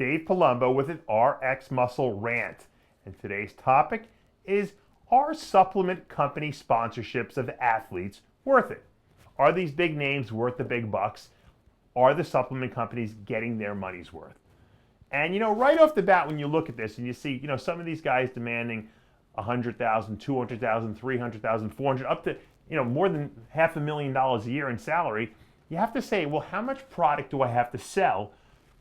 Dave Palumbo with an RxMuscle rant. And today's topic is, are supplement company sponsorships of athletes worth it? Are these big names worth the big bucks? Are the supplement companies getting their money's worth? And right off the bat, when you look at this and you see, some of these guys demanding $100,000, $200,000, $300,000, $400,000, up to, more than $500,000 a year in salary, you have to say, well, how much product do I have to sell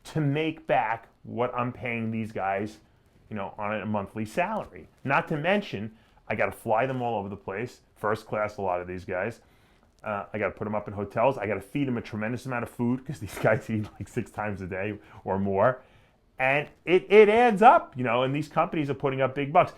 to make back what I'm paying these guys, on a monthly salary? Not to mention, I got to fly them all over the place, first class, a lot of these guys. I got to put them up in hotels. I got to feed them a tremendous amount of food because these guys eat like 6 times a day or more. And it adds up, and these companies are putting up big bucks.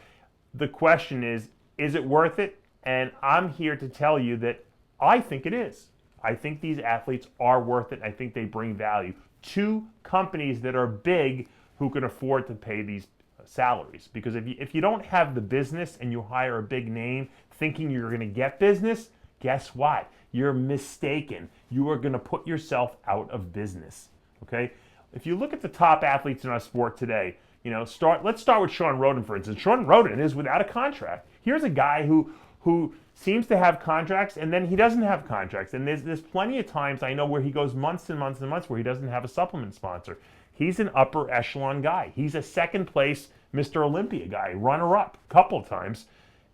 The question is it worth it? And I'm here to tell you that I think it is. I think these athletes are worth it. I think they bring value to companies that are big who can afford to pay these salaries. Because if you don't have the business and you hire a big name thinking you're going to get business, guess what? You're mistaken. You are going to put yourself out of business. Okay? If you look at the top athletes in our sport today, let's start with Shawn Rhoden, for instance. Shawn Rhoden is without a contract. Here's a guy who seems to have contracts and then he doesn't have contracts. And there's plenty of times I know where he goes months and months and months where he doesn't have a supplement sponsor. He's an upper echelon guy. He's a second place Mr. Olympia guy, runner up a couple of times.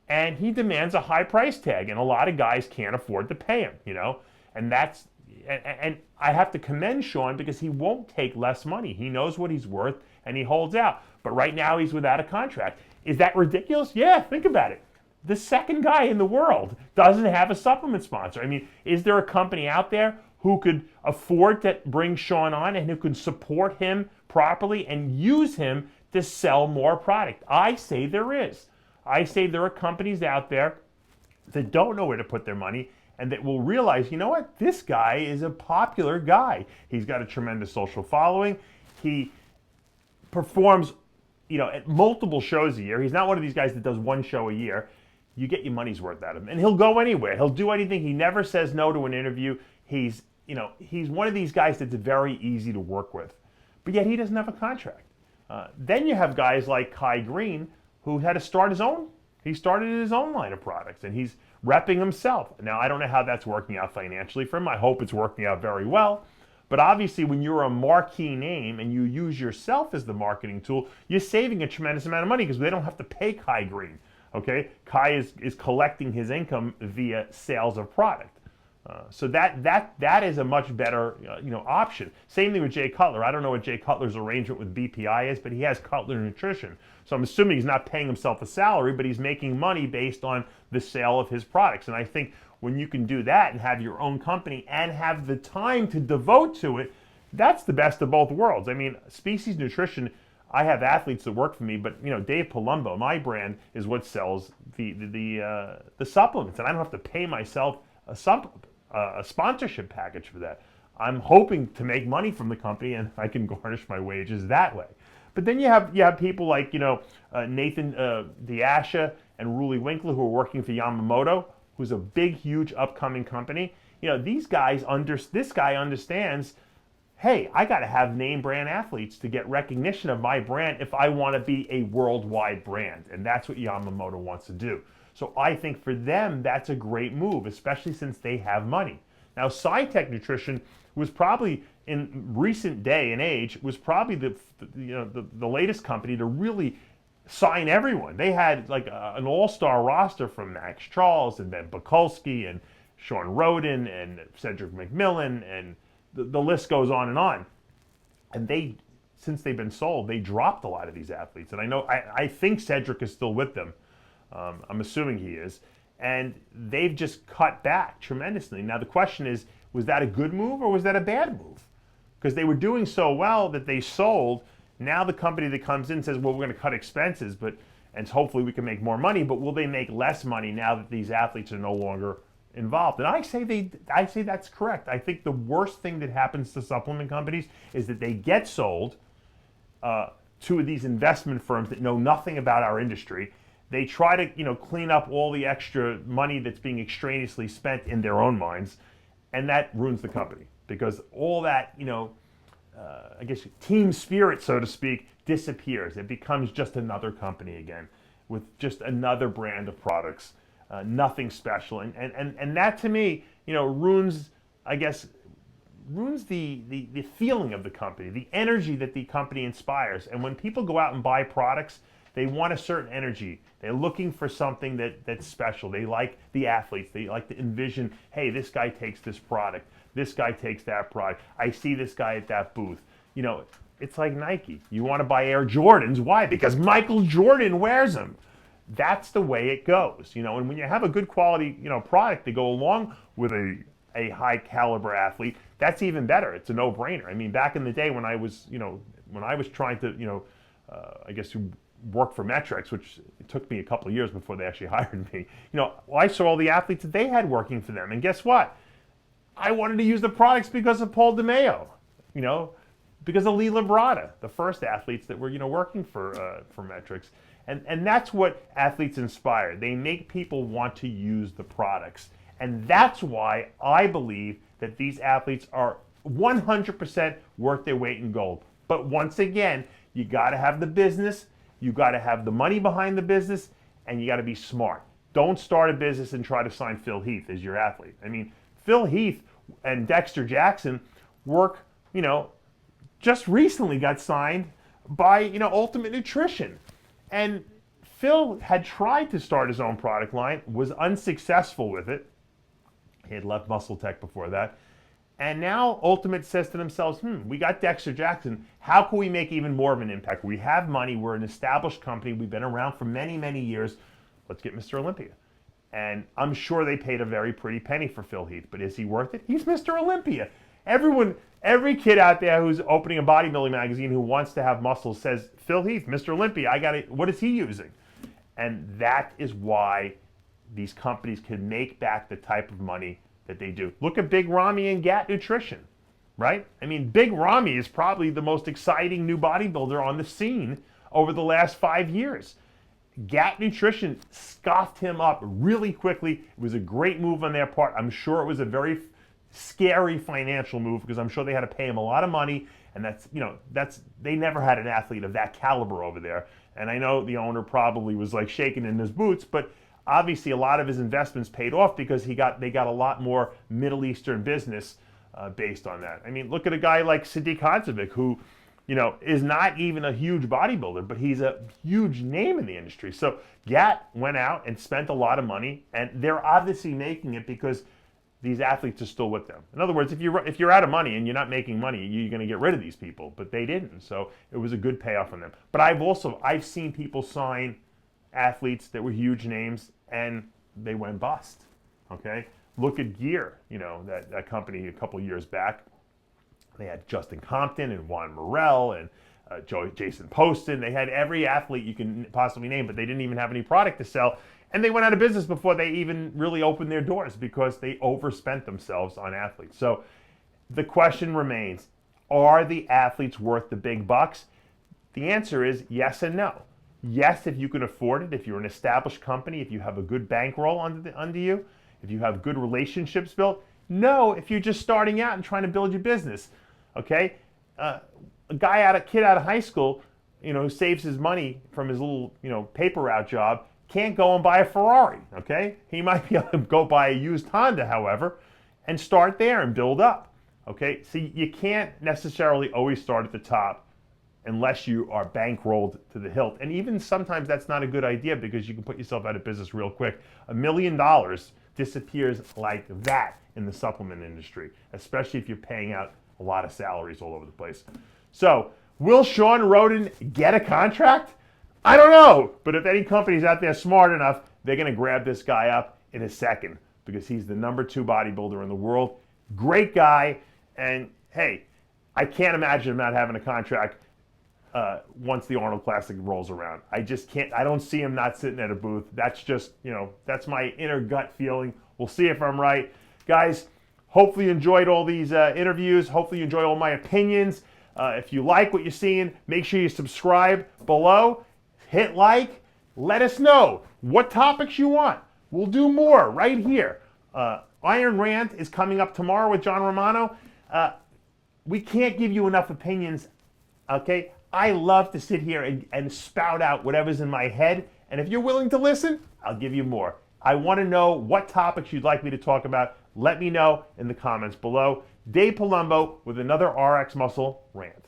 And he demands a high price tag, and a lot of guys can't afford to pay him, And I have to commend Shawn because he won't take less money. He knows what he's worth, and he holds out. But right now, he's without a contract. Is that ridiculous? Yeah, think about it. The second guy in the world doesn't have a supplement sponsor. I mean, is there a company out there who could afford to bring Shawn on and who could support him properly and use him to sell more product? I say there is. I say there are companies out there that don't know where to put their money and that will realize, what? This guy is a popular guy. He's got a tremendous social following. He performs, at multiple shows a year. He's not one of these guys that does one show a year. You get your money's worth out of him. And he'll go anywhere. He'll do anything. He never says no to an interview. He's one of these guys that's very easy to work with. But yet he doesn't have a contract. Then you have guys like Kai Green, who had to start his own. He started his own line of products, and he's repping himself. Now, I don't know how that's working out financially for him. I hope it's working out very well. But obviously, when you're a marquee name and you use yourself as the marketing tool, you're saving a tremendous amount of money because they don't have to pay Kai Green. Okay, Kai is collecting his income via sales of product. So that is a much better option. Same thing with Jay Cutler. I don't know what Jay Cutler's arrangement with BPI is, but he has Cutler Nutrition. So I'm assuming he's not paying himself a salary, but he's making money based on the sale of his products. And I think when you can do that and have your own company and have the time to devote to it, that's the best of both worlds. I mean, Species Nutrition, I have athletes that work for me, but Dave Palumbo, my brand, is what sells the supplements, and I don't have to pay myself a sponsorship package for that. I'm hoping to make money from the company, and I can garnish my wages that way. But then you have people like Nathan Diasha and Ruli Winkler who are working for Yamamoto, who's a big, huge, upcoming company. These guys this guy understands. Hey, I got to have name brand athletes to get recognition of my brand if I want to be a worldwide brand, and that's what Yamamoto wants to do. So I think for them, that's a great move, especially since they have money. Now, SciTech Nutrition was probably, in recent day and age, was probably the latest company to really sign everyone. They had like an all-star roster from Max Charles and Ben Bukulski and Shawn Rhoden and Cedric McMillan, and the list goes on. And since they've been sold, they dropped a lot of these athletes. And I think Cedric is still with them. I'm assuming he is. And they've just cut back tremendously. Now the question is, was that a good move or was that a bad move? Because they were doing so well that they sold. Now the company that comes in says, well, we're going to cut expenses, and hopefully we can make more money, but will they make less money now that these athletes are no longer involved? And I say that's correct. I think the worst thing that happens to supplement companies is that they get sold to these investment firms that know nothing about our industry. They try to, clean up all the extra money that's being extraneously spent in their own minds, and that ruins the company because all that, I guess, team spirit, so to speak, disappears. It becomes just another company again with just another brand of products, nothing special. And that to me, ruins, I guess, ruins the feeling of the company, the energy that the company inspires. And when people go out and buy products, they want a certain energy. They're looking for something that's special. They like the athletes. They like to envision, hey, this guy takes this product. This guy takes that product. I see this guy at that booth. It's like Nike. You want to buy Air Jordans. Why? Because Michael Jordan wears them. That's the way it goes. And when you have a good quality, product to go along with a high caliber athlete, that's even better. It's a no-brainer. I mean, back in the day when I was trying to, I guess, work for Metrics, which it took me a couple of years before they actually hired me. I saw all the athletes that they had working for them, and guess what? I wanted to use the products because of Paul DeMeo, because of Lee Labrada, the first athletes that were, working for Metrics. And that's what athletes inspire. They make people want to use the products. And that's why I believe that these athletes are 100% worth their weight in gold. But once again, you got to have the business, you got to have the money behind the business, and you got to be smart. Don't start a business and try to sign Phil Heath as your athlete. I mean, Phil Heath and Dexter Jackson work, just recently got signed by, Ultimate Nutrition. And Phil had tried to start his own product line, was unsuccessful with it. He had left Muscle Tech before that. And now Ultimate says to themselves, we got Dexter Jackson. How can we make even more of an impact? We have money. We're an established company. We've been around for many, many years. Let's get Mr. Olympia. And I'm sure they paid a very pretty penny for Phil Heath, but is he worth it? He's Mr. Olympia. Every kid out there who's opening a bodybuilding magazine who wants to have muscles says, Phil Heath, Mr. Olympia, what is he using? And that is why these companies can make back the type of money that they do. Look at Big Ramy and GAT Nutrition, right? I mean, Big Ramy is probably the most exciting new bodybuilder on the scene over the last 5 years. GAT Nutrition scoffed him up really quickly. It was a great move on their part. I'm sure it was a very scary financial move because I'm sure they had to pay him a lot of money, and they never had an athlete of that caliber over there. And I know the owner probably was like shaking in his boots, but obviously a lot of his investments paid off because they got a lot more Middle Eastern business based on that. I mean, look at a guy like Sadiq Hadzovic, who is not even a huge bodybuilder, but he's a huge name in the industry. So GAT went out and spent a lot of money, and they're obviously making it because these athletes are still with them. In other words, if you're out of money and you're not making money, you're going to get rid of these people. But they didn't, so it was a good payoff on them. But I've seen people sign athletes that were huge names and they went bust. Okay, look at Gear. That company a couple years back. They had Justin Compton and Juan Morel and Jason Poston. They had every athlete you can possibly name, but they didn't even have any product to sell. And they went out of business before they even really opened their doors because they overspent themselves on athletes. So the question remains, are the athletes worth the big bucks? The answer is yes and no. Yes, if you can afford it, if you're an established company, if you have a good bankroll under you, if you have good relationships built. No, if you're just starting out and trying to build your business. Okay? A kid out of high school, who saves his money from his little, paper route job, can't go and buy a Ferrari, okay? He might be able to go buy a used Honda, however, and start there and build up, okay? So you can't necessarily always start at the top unless you are bankrolled to the hilt. And even sometimes that's not a good idea because you can put yourself out of business real quick. $1 million disappears like that in the supplement industry, especially if you're paying out a lot of salaries all over the place. So, will Shawn Rhoden get a contract? I don't know, but if any company's out there smart enough, they're going to grab this guy up in a second because he's the #2 bodybuilder in the world. Great guy, and hey, I can't imagine him not having a contract once the Arnold Classic rolls around. I just can't. I don't see him not sitting at a booth. That's just, that's my inner gut feeling. We'll see if I'm right. Guys, hopefully you enjoyed all these interviews. Hopefully you enjoy all my opinions. If you like what you're seeing, make sure you subscribe below. Hit like, let us know what topics you want. We'll do more right here. Iron Rant is coming up tomorrow with John Romano. we can't give you enough opinions, okay? I love to sit here and spout out whatever's in my head, and if you're willing to listen, I'll give you more. I want to know what topics you'd like me to talk about. Let me know in the comments below. Dave Palumbo with another RX Muscle rant.